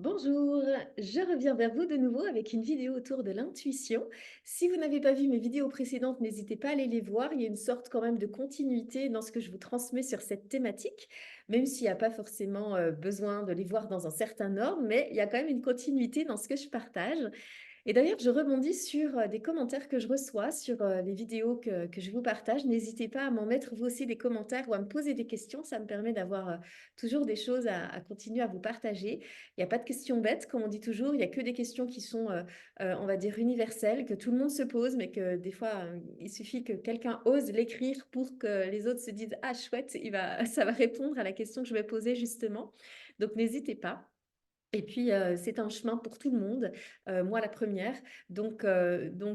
Bonjour, je reviens vers vous de nouveau avec une vidéo autour de l'intuition. Si vous n'avez pas vu mes vidéos précédentes, n'hésitez pas à aller les voir. Il y a une sorte quand même de continuité dans ce que je vous transmets sur cette thématique, même s'il n'y a pas forcément besoin de les voir dans un certain ordre, mais il y a quand même une continuité dans ce que je partage. Et d'ailleurs, je rebondis sur des commentaires que je reçois sur les vidéos que je vous partage. N'hésitez pas à m'en mettre vous aussi des commentaires ou à me poser des questions. Ça me permet d'avoir toujours des choses à continuer à vous partager. Il n'y a pas de questions bêtes, comme on dit toujours. Il n'y a que des questions qui sont, on va dire, universelles, que tout le monde se pose, mais que des fois, il suffit que quelqu'un ose l'écrire pour que les autres se disent, ah, chouette, ça va répondre à la question que je vais poser justement. Donc, n'hésitez pas. Et puis, c'est un chemin pour tout le monde, moi la première. Donc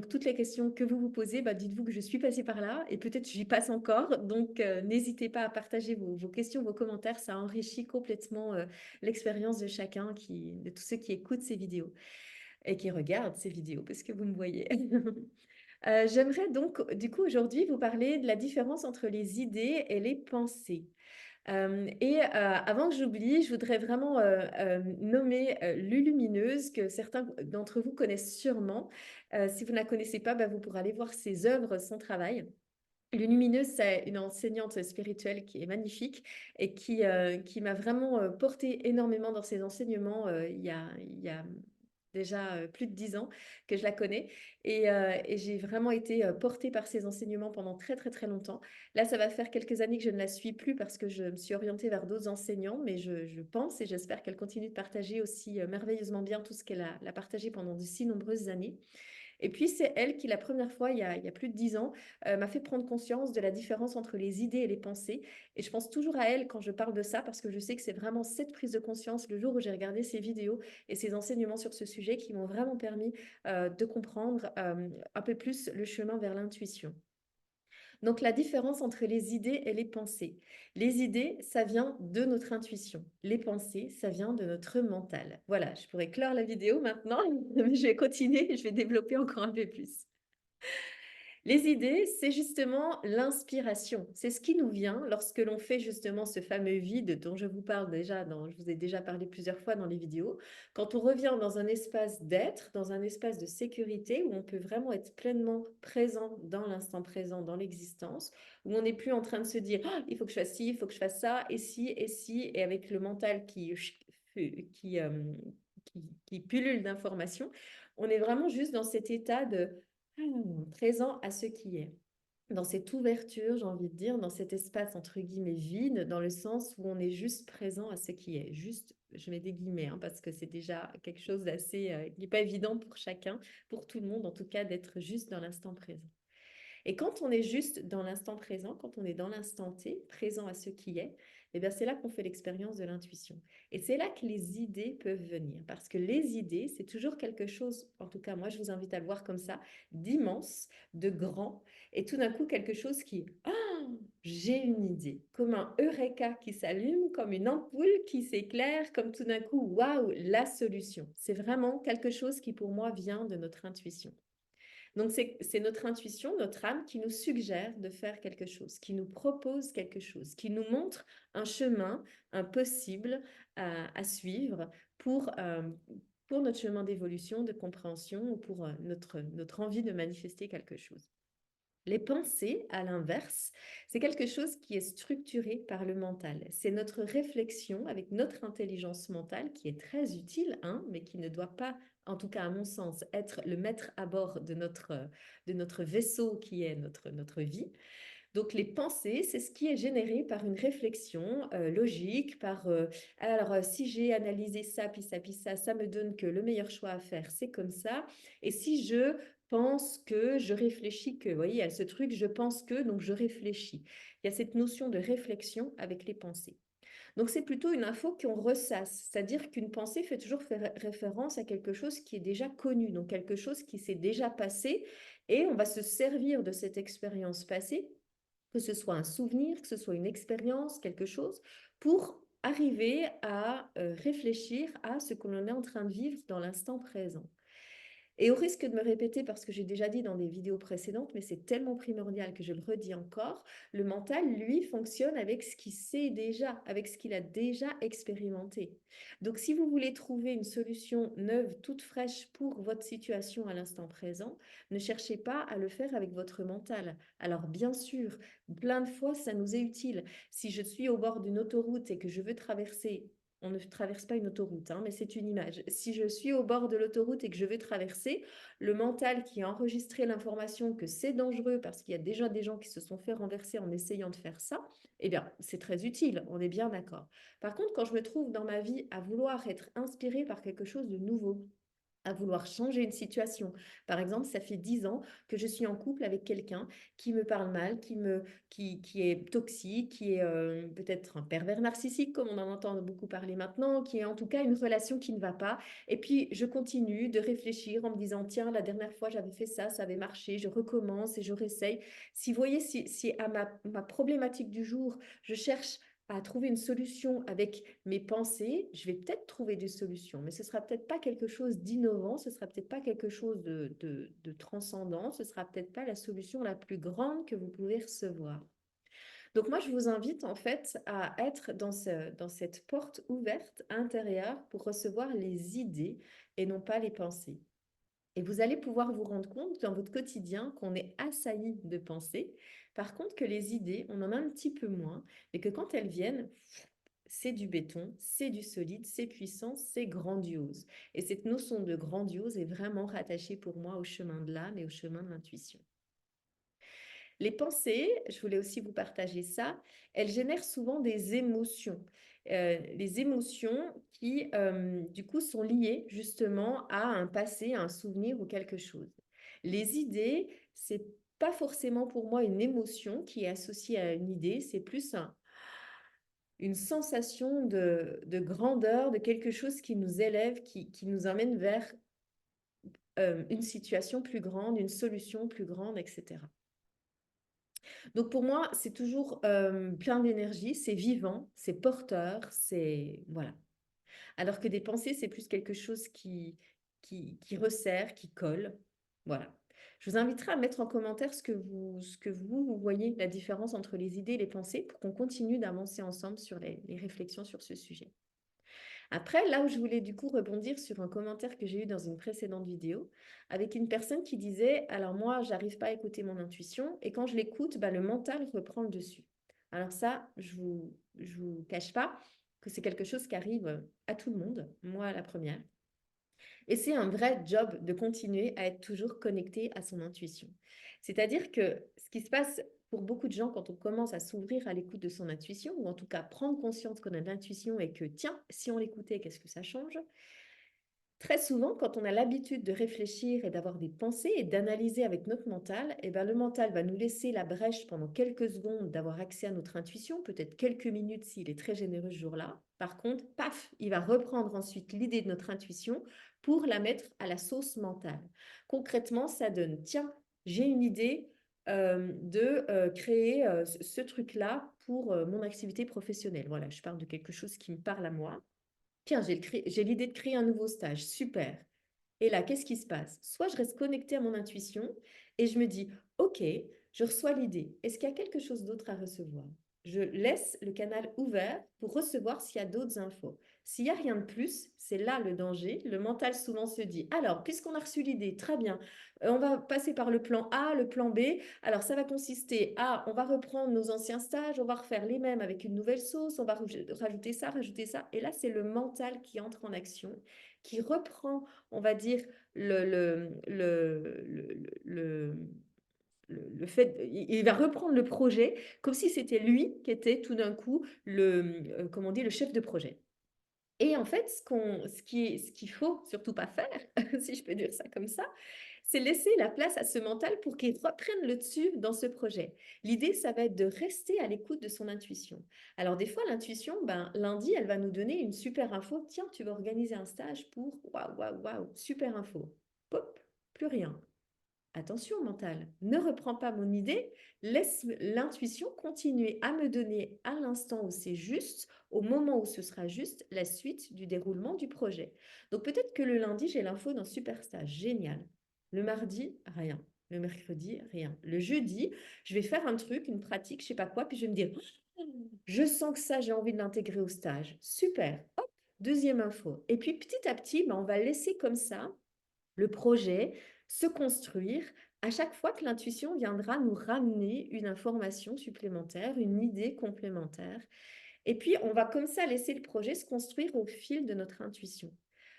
toutes les questions que vous vous posez, bah, dites-vous que je suis passée par là et peut-être j'y passe encore. Donc, n'hésitez pas à partager vos questions, vos commentaires. Ça enrichit complètement l'expérience de chacun, de tous ceux qui écoutent ces vidéos et qui regardent ces vidéos, parce que vous me voyez. J'aimerais donc, du coup, aujourd'hui, vous parler de la différence entre les idées et les pensées. Avant que j'oublie, je voudrais vraiment nommer Lulumineuse, que certains d'entre vous connaissent sûrement. Si vous ne la connaissez pas, bah, vous pourrez aller voir ses œuvres, son travail. Lumineuse, c'est une enseignante spirituelle qui est magnifique et qui m'a vraiment porté énormément dans ses enseignements il y a déjà plus de 10 ans que je la connais et j'ai vraiment été portée par ses enseignements pendant très très très longtemps. Là, ça va faire quelques années que je ne la suis plus parce que je me suis orientée vers d'autres enseignants, mais je pense et j'espère qu'elle continue de partager aussi merveilleusement bien tout ce qu'elle a partagé pendant de si nombreuses années. Et puis, c'est elle qui, la première fois, il y a plus de 10 ans, m'a fait prendre conscience de la différence entre les idées et les pensées. Et je pense toujours à elle quand je parle de ça, parce que je sais que c'est vraiment cette prise de conscience, le jour où j'ai regardé ses vidéos et ses enseignements sur ce sujet, qui m'ont vraiment permis de comprendre un peu plus le chemin vers l'intuition. Donc, la différence entre les idées et les pensées. Les idées, ça vient de notre intuition. Les pensées, ça vient de notre mental. Voilà, je pourrais clore la vidéo maintenant, mais je vais continuer, je vais développer encore un peu plus. Les idées, c'est justement l'inspiration. C'est ce qui nous vient lorsque l'on fait justement ce fameux vide dont je vous parle déjà, je vous ai déjà parlé plusieurs fois dans les vidéos. Quand on revient dans un espace d'être, dans un espace de sécurité où on peut vraiment être pleinement présent dans l'instant présent, dans l'existence, où on n'est plus en train de se dire ah, il faut que je fasse ci, il faut que je fasse ça, et si, et avec le mental qui, euh, qui pullule d'informations, on est vraiment juste dans cet état de présent à ce qui est. Dans cette ouverture, j'ai envie de dire, dans cet espace entre guillemets vide, dans le sens où on est juste présent à ce qui est. Juste, je mets des guillemets, hein, parce que c'est déjà quelque chose d'assez, qui n'est pas évident pour chacun, pour tout le monde en tout cas, d'être juste dans l'instant présent. Et quand on est juste dans l'instant présent, quand on est dans l'instant T, présent à ce qui est, eh bien c'est là qu'on fait l'expérience de l'intuition. Et c'est là que les idées peuvent venir. Parce que les idées, c'est toujours quelque chose, en tout cas moi je vous invite à le voir comme ça, d'immense, de grand, et tout d'un coup quelque chose qui, ah, j'ai une idée, comme un eureka qui s'allume, comme une ampoule qui s'éclaire, comme tout d'un coup, waouh, la solution. C'est vraiment quelque chose qui pour moi vient de notre intuition. Donc, c'est notre intuition, notre âme qui nous suggère de faire quelque chose, qui nous propose quelque chose, qui nous montre un chemin, un possible à suivre pour notre chemin d'évolution, de compréhension ou pour notre envie de manifester quelque chose. Les pensées, à l'inverse, c'est quelque chose qui est structuré par le mental. C'est notre réflexion avec notre intelligence mentale qui est très utile, hein, mais qui ne doit pas, en tout cas à mon sens, être le maître à bord de notre vaisseau qui est notre vie. Donc les pensées, c'est ce qui est généré par une réflexion logique, si j'ai analysé ça, puis ça me donne que le meilleur choix à faire, c'est comme ça. Et si je pense que, je réfléchis que, vous voyez, il y a ce truc, je pense que, donc je réfléchis. Il y a cette notion de réflexion avec les pensées. Donc c'est plutôt une info qu'on ressasse, c'est-à-dire qu'une pensée fait toujours faire référence à quelque chose qui est déjà connu, donc quelque chose qui s'est déjà passé, et on va se servir de cette expérience passée, que ce soit un souvenir, que ce soit une expérience, quelque chose, pour arriver à réfléchir à ce que l'on est en train de vivre dans l'instant présent. Et au risque de me répéter, parce que j'ai déjà dit dans des vidéos précédentes, mais c'est tellement primordial que je le redis encore, le mental, lui, fonctionne avec ce qu'il sait déjà, avec ce qu'il a déjà expérimenté. Donc, si vous voulez trouver une solution neuve, toute fraîche pour votre situation à l'instant présent, ne cherchez pas à le faire avec votre mental. Alors, bien sûr, plein de fois, ça nous est utile. Si je suis au bord d'une autoroute et que je veux traverser, on ne traverse pas une autoroute, hein, mais c'est une image. Si je suis au bord de l'autoroute et que je veux traverser, le mental qui a enregistré l'information que c'est dangereux parce qu'il y a déjà des gens qui se sont fait renverser en essayant de faire ça, eh bien, c'est très utile, on est bien d'accord. Par contre, quand je me trouve dans ma vie à vouloir être inspirée par quelque chose de nouveau, à vouloir changer une situation. Par exemple, ça fait 10 ans que je suis en couple avec quelqu'un qui me parle mal, qui est toxique, qui est peut-être un pervers narcissique, comme on en entend beaucoup parler maintenant, qui est en tout cas une relation qui ne va pas. Et puis, je continue de réfléchir en me disant, tiens, la dernière fois, j'avais fait ça, ça avait marché, je recommence et je réessaye. Si vous voyez, si à ma problématique du jour, je cherche à trouver une solution avec mes pensées, je vais peut-être trouver des solutions, mais ce sera peut-être pas quelque chose d'innovant, ce sera peut-être pas quelque chose de transcendant, ce sera peut-être pas la solution la plus grande que vous pouvez recevoir. Donc moi, je vous invite en fait à être dans cette porte ouverte intérieure pour recevoir les idées et non pas les pensées. Et vous allez pouvoir vous rendre compte dans votre quotidien qu'on est assailli de pensées. Par contre, que les idées, on en a un petit peu moins, mais que quand elles viennent, c'est du béton, c'est du solide, c'est puissant, c'est grandiose. Et cette notion de grandiose est vraiment rattachée pour moi au chemin de l'âme et au chemin de l'intuition. Les pensées, je voulais aussi vous partager ça, elles génèrent souvent des émotions. Les émotions qui, du coup, sont liées justement à un passé, à un souvenir ou quelque chose. Les idées, c'est pas forcément pour moi une émotion qui est associée à une idée, c'est plus une sensation de grandeur, de quelque chose qui nous élève, qui nous emmène vers une situation plus grande, une solution plus grande, etc. Donc pour moi, c'est toujours plein d'énergie, c'est vivant, c'est porteur, c'est... Voilà. Alors que des pensées, c'est plus quelque chose qui resserre, qui colle. Voilà. Je vous inviterai à mettre en commentaire vous voyez, la différence entre les idées et les pensées pour qu'on continue d'avancer ensemble sur les réflexions sur ce sujet. Après, là où je voulais du coup rebondir sur un commentaire que j'ai eu dans une précédente vidéo, avec une personne qui disait, alors moi, j'arrive pas à écouter mon intuition, et quand je l'écoute, bah, le mental reprend le dessus. Alors ça, je vous cache pas que c'est quelque chose qui arrive à tout le monde, moi la première. Et c'est un vrai job de continuer à être toujours connecté à son intuition. C'est-à-dire que ce qui se passe pour beaucoup de gens quand on commence à s'ouvrir à l'écoute de son intuition, ou en tout cas prendre conscience qu'on a de l'intuition et que, tiens, si on l'écoutait, qu'est-ce que ça change? Très souvent, quand on a l'habitude de réfléchir et d'avoir des pensées et d'analyser avec notre mental, eh ben, le mental va nous laisser la brèche pendant quelques secondes d'avoir accès à notre intuition, peut-être quelques minutes s'il est très généreux ce jour-là. Par contre, paf, il va reprendre ensuite l'idée de notre intuition pour la mettre à la sauce mentale. Concrètement, ça donne, tiens, j'ai une idée de créer ce truc-là pour mon activité professionnelle. Voilà, je parle de quelque chose qui me parle à moi. Tiens, j'ai l'idée de créer un nouveau stage, super. Et là, qu'est-ce qui se passe? Soit je reste connectée à mon intuition et je me dis, OK, je reçois l'idée. Est-ce qu'il y a quelque chose d'autre à recevoir? Je laisse le canal ouvert pour recevoir s'il y a d'autres infos. S'il n'y a rien de plus, c'est là le danger. Le mental souvent se dit, alors, puisqu'on a reçu l'idée, très bien, on va passer par le plan A, le plan B. Alors, ça va consister à, on va reprendre nos anciens stages, on va refaire les mêmes avec une nouvelle sauce, on va rajouter ça, rajouter ça. Et là, c'est le mental qui entre en action, qui reprend, on va dire, le, le fait, il va reprendre le projet comme si c'était lui qui était tout d'un coup comment on dit, le chef de projet. Et en fait, ce qu'il faut surtout pas faire, si je peux dire ça comme ça, c'est laisser la place à ce mental pour qu'il reprenne le dessus dans ce projet. L'idée, ça va être de rester à l'écoute de son intuition. Alors des fois, l'intuition, ben, lundi, elle va nous donner une super info. Tiens, tu vas organiser un stage pour... Waouh, waouh, waouh, super info. Pop, plus rien. attention mental, ne reprends pas mon idée, laisse l'intuition continuer à me donner à l'instant où c'est juste, au moment où ce sera juste, la suite du déroulement du projet. Donc peut-être que le lundi, j'ai l'info d'un super stage, génial. Le mardi, rien. Le mercredi, rien. Le jeudi, je vais faire un truc, une pratique, je sais pas quoi, puis je vais me dire, je sens que ça, j'ai envie de l'intégrer au stage. Super. Hop, deuxième info. Et puis petit à petit, ben, on va laisser comme ça le projet se construire à chaque fois que l'intuition viendra nous ramener une information supplémentaire, une idée complémentaire. Et puis, on va comme ça laisser le projet se construire au fil de notre intuition.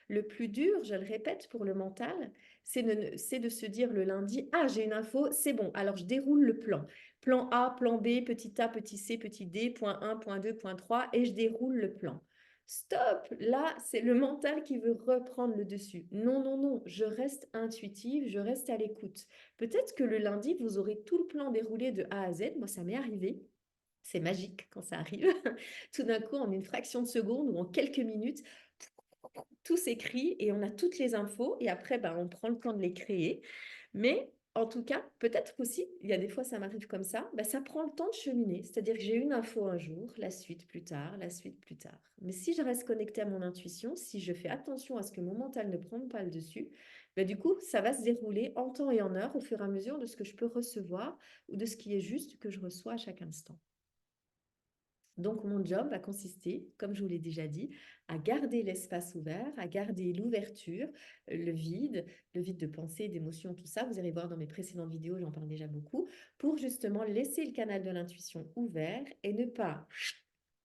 Le plus dur, je le répète, pour le mental, c'est de se dire le lundi, ah, j'ai une info, c'est bon, alors je déroule le plan. Plan A, plan B, petit A, petit C, petit D, point 1, point 2, point 3, et je déroule le plan. Stop, là, c'est le mental qui veut reprendre le dessus. Non, non, non, je reste intuitive, je reste à l'écoute. Peut-être que le lundi, vous aurez tout le plan déroulé de A à Z. Moi, ça m'est arrivé. C'est magique quand ça arrive. Tout d'un coup, en une fraction de seconde ou en quelques minutes, tout s'écrit et on a toutes les infos et après, ben, on prend le temps de les créer. Mais en tout cas, peut-être qu'aussi, il y a des fois, ça m'arrive comme ça, ben, ça prend le temps de cheminer. C'est-à-dire que j'ai une info un jour, la suite plus tard, la suite plus tard. Mais si je reste connectée à mon intuition, si je fais attention à ce que mon mental ne prenne pas le dessus, ben, du coup, ça va se dérouler en temps et en heure au fur et à mesure de ce que je peux recevoir ou de ce qui est juste que je reçois à chaque instant. Donc, mon job va consister, comme je vous l'ai déjà dit, à garder l'espace ouvert, à garder l'ouverture, le vide de pensée, d'émotion, tout ça. Vous allez voir dans mes précédentes vidéos, j'en parle déjà beaucoup, pour justement laisser le canal de l'intuition ouvert et ne pas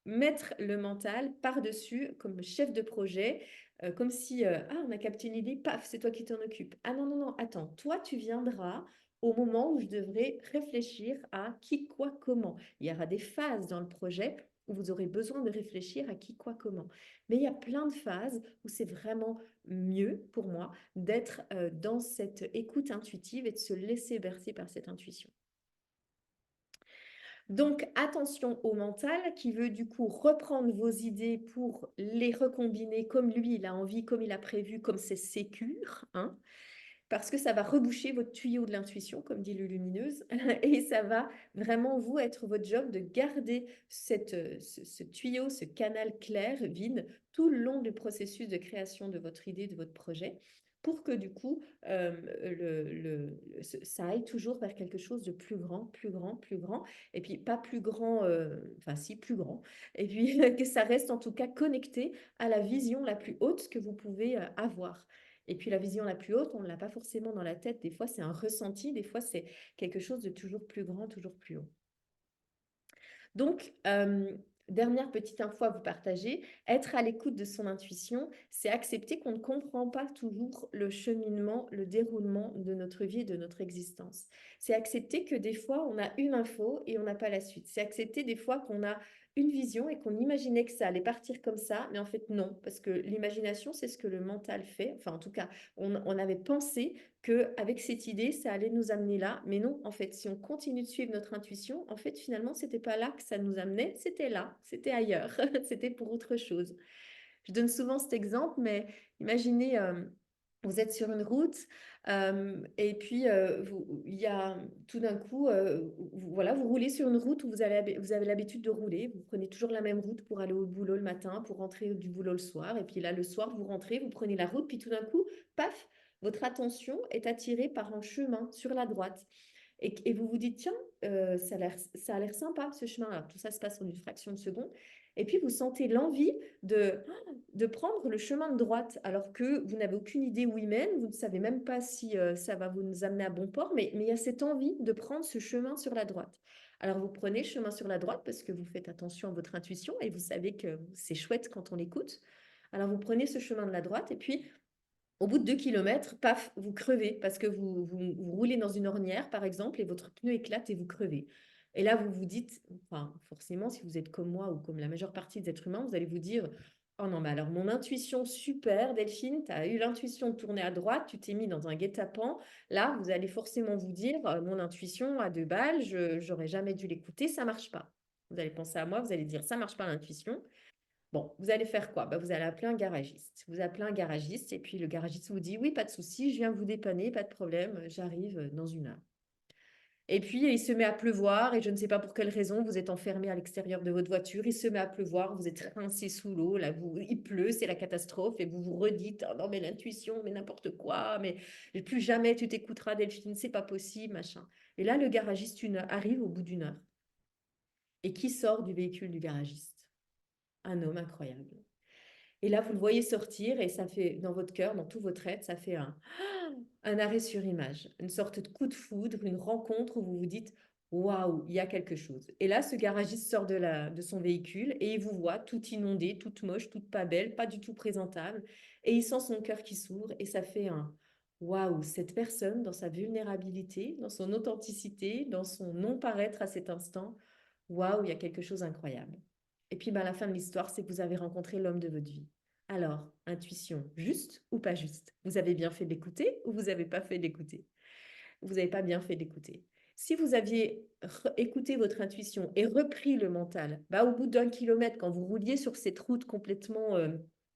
mettre le mental par-dessus comme chef de projet, comme si, ah, on a capté une idée, paf, c'est toi qui t'en occupes. Ah non, non, non, attends, toi, tu viendras au moment où je devrais réfléchir à qui, quoi, comment. Il y aura des phases dans le projet où vous aurez besoin de réfléchir à qui, quoi, comment. Mais il y a plein de phases où c'est vraiment mieux pour moi d'être dans cette écoute intuitive et de se laisser bercer par cette intuition. Donc, attention au mental qui veut du coup reprendre vos idées pour les recombiner comme lui, il a envie, comme il a prévu, comme c'est sécure, hein, parce que ça va reboucher votre tuyau de l'intuition, comme dit Lulumineuse, et ça va vraiment, vous, être votre job de garder ce tuyau, ce canal clair, vide, tout le long du processus de création de votre idée, de votre projet, pour que du coup, ça aille toujours vers quelque chose de plus grand, plus grand, plus grand, et puis pas plus grand, enfin si, plus grand, et puis que ça reste en tout cas connecté à la vision la plus haute que vous pouvez avoir. Et puis la vision la plus haute, on ne l'a pas forcément dans la tête. Des fois, c'est un ressenti, des fois, c'est quelque chose de toujours plus grand, toujours plus haut. Donc, dernière petite info à vous partager, être à l'écoute de son intuition, c'est accepter qu'on ne comprend pas toujours le cheminement, le déroulement de notre vie et de notre existence. C'est accepter que des fois, on a une info et on n'a pas la suite. C'est accepter des fois qu'on a une vision et qu'on imaginait que ça allait partir comme ça, mais en fait non, parce que l'imagination, c'est ce que le mental fait. Enfin, en tout cas, on avait pensé qu'avec cette idée, ça allait nous amener là. Mais non, en fait, si on continue de suivre notre intuition, en fait, finalement, c'était pas là que ça nous amenait, c'était là, c'était ailleurs, c'était pour autre chose. Je donne souvent cet exemple, mais imaginez, vous êtes sur une route et puis il y a tout d'un coup, voilà, vous roulez sur une route où vous avez l'habitude de rouler. Vous prenez toujours la même route pour aller au boulot le matin, pour rentrer du boulot le soir. Et puis là, le soir, vous rentrez, vous prenez la route, puis tout d'un coup, paf, votre attention est attirée par un chemin sur la droite. Et vous vous dites, tiens, ça a l'air sympa ce chemin. Alors, tout ça se passe en une fraction de seconde. Et puis, vous sentez l'envie de prendre le chemin de droite, alors que vous n'avez aucune idée où il mène, vous ne savez même pas si ça va vous amener à bon port, mais il y a cette envie de prendre ce chemin sur la droite. Alors, vous prenez le chemin sur la droite parce que vous faites attention à votre intuition et vous savez que c'est chouette quand on l'écoute. Alors, vous prenez ce chemin de la droite et puis au bout de 2 kilomètres, paf, vous crevez parce que vous roulez dans une ornière, par exemple, et votre pneu éclate et vous crevez. Et là, vous vous dites, enfin, forcément, si vous êtes comme moi ou comme la majeure partie des êtres humains, vous allez vous dire, oh non, mais alors mon intuition, super, Delphine, tu as eu l'intuition de tourner à droite, tu t'es mis dans un guet-apens. Là, vous allez forcément vous dire, mon intuition à 2 balles, je n'aurais jamais dû l'écouter, ça marche pas. Vous allez penser à moi, vous allez dire, ça marche pas l'intuition. Bon, vous allez faire quoi? Bah, vous allez appeler un garagiste. Vous appelez un garagiste et puis le garagiste vous dit, oui, pas de souci, je viens vous dépanner, pas de problème, j'arrive dans une heure. Et puis, il se met à pleuvoir et je ne sais pas pour quelle raison, vous êtes enfermé à l'extérieur de votre voiture, il se met à pleuvoir, vous êtes rincé sous l'eau, là, il pleut, c'est la catastrophe et vous vous redites, oh non, mais l'intuition, mais n'importe quoi, mais plus jamais tu t'écouteras, Delphine, c'est pas possible, machin. Et là, le garagiste arrive au bout d'une heure. Et qui sort du véhicule du garagiste? Un homme incroyable. Et là, vous le voyez sortir et ça fait, dans votre cœur, dans tout votre être, ça fait un arrêt sur image, une sorte de coup de foudre, une rencontre où vous vous dites, waouh, il y a quelque chose. Et là, ce garagiste sort de son véhicule et il vous voit tout inondé, toute moche, toute pas belle, pas du tout présentable. Et il sent son cœur qui s'ouvre et ça fait un waouh, cette personne, dans sa vulnérabilité, dans son authenticité, dans son non-paraître à cet instant, waouh, il y a quelque chose d'incroyable. Et puis, ben, la fin de l'histoire, c'est que vous avez rencontré l'homme de votre vie. Alors, intuition, juste ou pas juste? Vous avez bien fait d'écouter ou vous n'avez pas fait d'écouter? Vous n'avez pas bien fait d'écouter. Si vous aviez écouté votre intuition et repris le mental, bah, au bout d'1 kilomètre, quand vous rouliez sur cette route complètement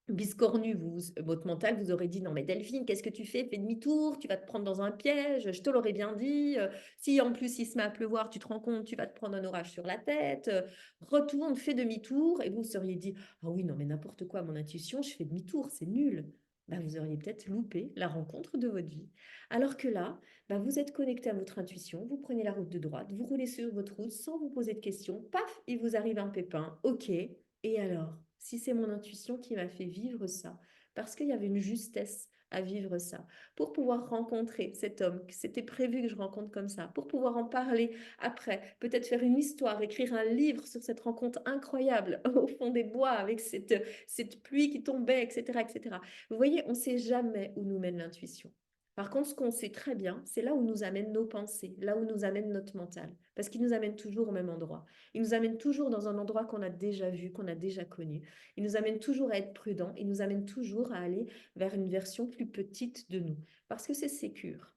biscornue, votre mental vous aurait dit, non mais Delphine, qu'est-ce que tu fais? Fais demi-tour, tu vas te prendre dans un piège, je te l'aurais bien dit. Si en plus il se met à pleuvoir, tu te rends compte, tu vas te prendre un orage sur la tête. Retourne, fais demi-tour. Et vous seriez dit, ah oui, non mais n'importe quoi, mon intuition, je fais demi-tour, c'est nul. Bah, vous auriez peut-être loupé la rencontre de votre vie. Alors que là, bah, vous êtes connecté à votre intuition, vous prenez la route de droite, vous roulez sur votre route sans vous poser de questions, paf, il vous arrive un pépin, ok, et alors, si c'est mon intuition qui m'a fait vivre ça, parce qu'il y avait une justesse à vivre ça, pour pouvoir rencontrer cet homme, que c'était prévu que je rencontre comme ça, pour pouvoir en parler après, peut-être faire une histoire, écrire un livre sur cette rencontre incroyable au fond des bois avec cette pluie qui tombait, etc., etc. Vous voyez, on ne sait jamais où nous mène l'intuition. Par contre, ce qu'on sait très bien, c'est là où nous amènent nos pensées, là où nous amène notre mental, parce qu'il nous amène toujours au même endroit. Il nous amène toujours dans un endroit qu'on a déjà vu, qu'on a déjà connu. Il nous amène toujours à être prudent, il nous amène toujours à aller vers une version plus petite de nous, parce que c'est sécure.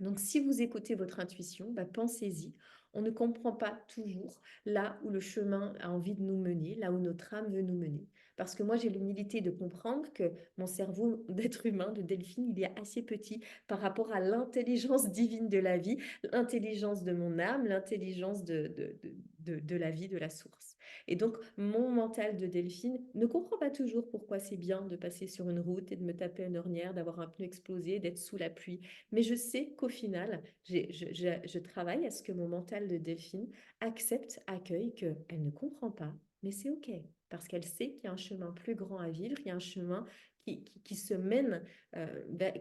Donc, si vous écoutez votre intuition, bah, pensez-y. On ne comprend pas toujours là où le chemin a envie de nous mener, là où notre âme veut nous mener. Parce que moi, j'ai l'humilité de comprendre que mon cerveau d'être humain, de Delphine, il est assez petit par rapport à l'intelligence divine de la vie, l'intelligence de mon âme, l'intelligence de la vie, de la source. Et donc, mon mental de Delphine ne comprend pas toujours pourquoi c'est bien de passer sur une route et de me taper une ornière, d'avoir un pneu explosé, d'être sous la pluie. Mais je sais qu'au final, je travaille à ce que mon mental de Delphine accepte, accueille qu'elle ne comprend pas, mais c'est OK, parce qu'elle sait qu'il y a un chemin plus grand à vivre, il y a un chemin qui se mène,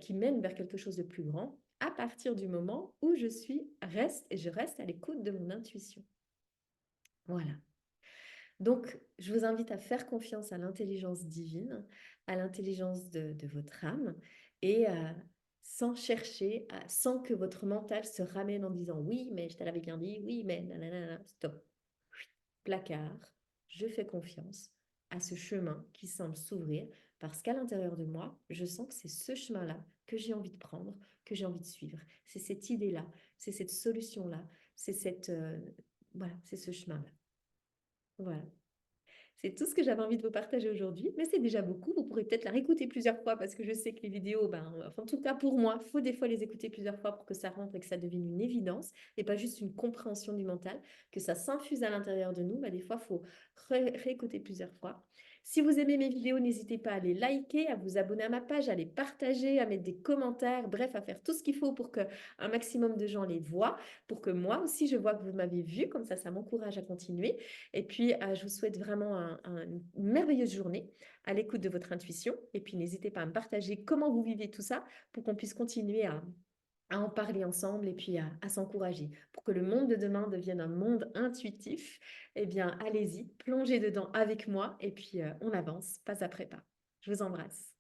qui mène vers quelque chose de plus grand à partir du moment où je reste à l'écoute de mon intuition. Voilà. Donc, je vous invite à faire confiance à l'intelligence divine, à l'intelligence de votre âme, et sans chercher, sans que votre mental se ramène en disant oui, mais je te l'avais bien dit, oui, mais nanana, stop. Placard, je fais confiance à ce chemin qui semble s'ouvrir parce qu'à l'intérieur de moi, je sens que c'est ce chemin-là que j'ai envie de prendre, que j'ai envie de suivre. C'est cette idée-là, c'est cette solution-là, c'est voilà, c'est ce chemin-là. Voilà. C'est tout ce que j'avais envie de vous partager aujourd'hui, mais c'est déjà beaucoup. Vous pourrez peut-être la réécouter plusieurs fois parce que je sais que les vidéos, enfin, en tout cas pour moi, il faut des fois les écouter plusieurs fois pour que ça rentre et que ça devienne une évidence et pas juste une compréhension du mental, que ça s'infuse à l'intérieur de nous. Des fois, il faut réécouter plusieurs fois. Si vous aimez mes vidéos, n'hésitez pas à les liker, à vous abonner à ma page, à les partager, à mettre des commentaires, bref, à faire tout ce qu'il faut pour qu'un maximum de gens les voient, pour que moi aussi je vois que vous m'avez vu, comme ça m'encourage à continuer. Et puis, je vous souhaite vraiment une merveilleuse journée à l'écoute de votre intuition. Et puis, n'hésitez pas à me partager comment vous vivez tout ça pour qu'on puisse continuer à en parler ensemble et puis à s'encourager. Pour que le monde de demain devienne un monde intuitif, eh bien, allez-y, plongez dedans avec moi et puis on avance pas après pas. Je vous embrasse.